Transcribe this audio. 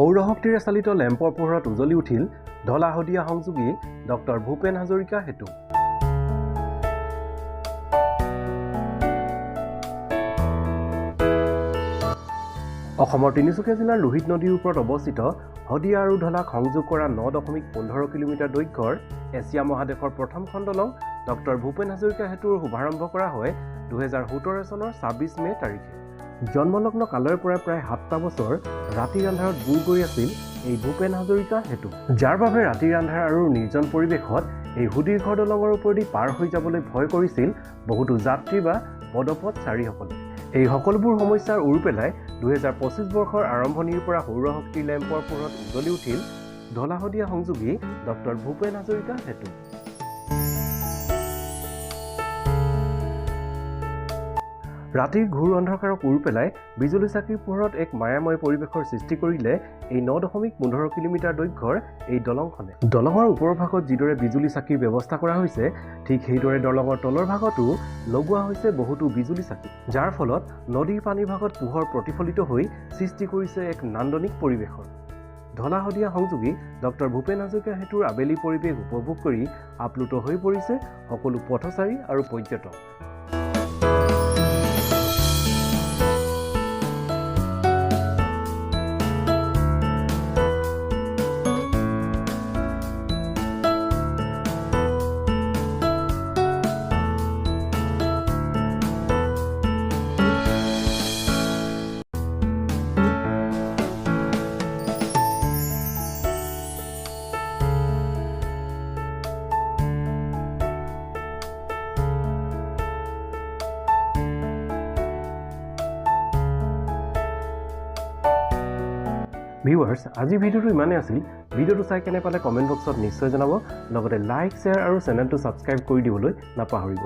সৌৰশক্তিৰে চালিত লেম্পৰ পোহৰত উজলি উঠিল ঢলা-শদিয়া সংযোগী ডক্টৰ ভূপেন হাজৰিকা সেতু। অসমৰ তিনিচুকীয়া জিলাৰ লোহিত নদীৰ ওপৰত অৱস্থিত শদিয়া আৰু ঢলাক সংযোগ কৰা 9.15 কিলোমিটাৰ দৈৰ্ঘ্যৰ এছিয়া মহাদেশৰ প্ৰথমখন দলং ডক্টৰ ভূপেন হাজৰিকা সেতুৰ শুভাৰম্ভ কৰা হয় 2017 চনৰ 26 মে তাৰিখে। জন্মলগ্ন কালৰ পৰা প্ৰায় 7টা বছৰ ৰাতিৰ আন্ধাৰত বুৰ গৈ আছিল এই ভূপেন হাজৰিকা সেতু, যাৰ বাবে ৰাতিৰ আন্ধাৰ আৰু নিৰ্জন পৰিৱেশত এই সুদীৰ্ঘ দলঙৰ ওপৰেদি পাৰ হৈ যাবলৈ ভয় কৰিছিল বহুতো যাত্ৰী বা পদপথচাৰীসকলে। এই সকলোবোৰ সমস্যাৰ ওৰ পেলাই 2025 বৰ্ষৰ আৰম্ভণিৰ পৰা সৌৰশক্তিৰ লেম্পৰ পোহৰত উজলি উঠিল ঢলা-শদিয়া সংযোগী ডক্টৰ ভূপেন হাজৰিকা সেতু। ৰাতিৰ ঘূৰ অন্ধকাৰক ওৰ পেলাই বিজুলী চাকিৰ পোহৰত এক মায়াময় পৰিৱেশৰ সৃষ্টি কৰিলে এই 9.15 কিলোমিটাৰ দৈৰ্ঘ্যৰ এই দলংখনে। দলঙৰ ওপৰৰ ভাগত যিদৰে বিজুলী চাকিৰ ব্যৱস্থা কৰা হৈছে, ঠিক সেইদৰে দলঙৰ তলৰ ভাগতো লগোৱা হৈছে বহুতো বিজুলী চাকি, যাৰ ফলত নদীৰ পানীৰ ভাগত পোহৰ প্ৰতিফলিত হৈ সৃষ্টি কৰিছে এক নান্দনিক পৰিৱেশৰ। ঢলা-শদিয়া সংযোগী ডক্টৰ ভূপেন হাজৰিকা সেতুৰ আবেলি পৰিৱেশ উপভোগ কৰি আপ্লুত হৈ পৰিছে সকলো পথচাৰী আৰু পৰ্যটক। ভিউৱাৰ্ছ, আজি ভিডিঅ'টো ইমানেই আছিল। ভিডিঅ'টো চাই কেনে পালে কমেণ্ট বক্সত নিশ্চয় জনাব, লগতে লাইক, শ্বেয়াৰ আৰু চেনেলটো ছাবস্ক্ৰাইব কৰি দিবলৈ নাপাহৰিব।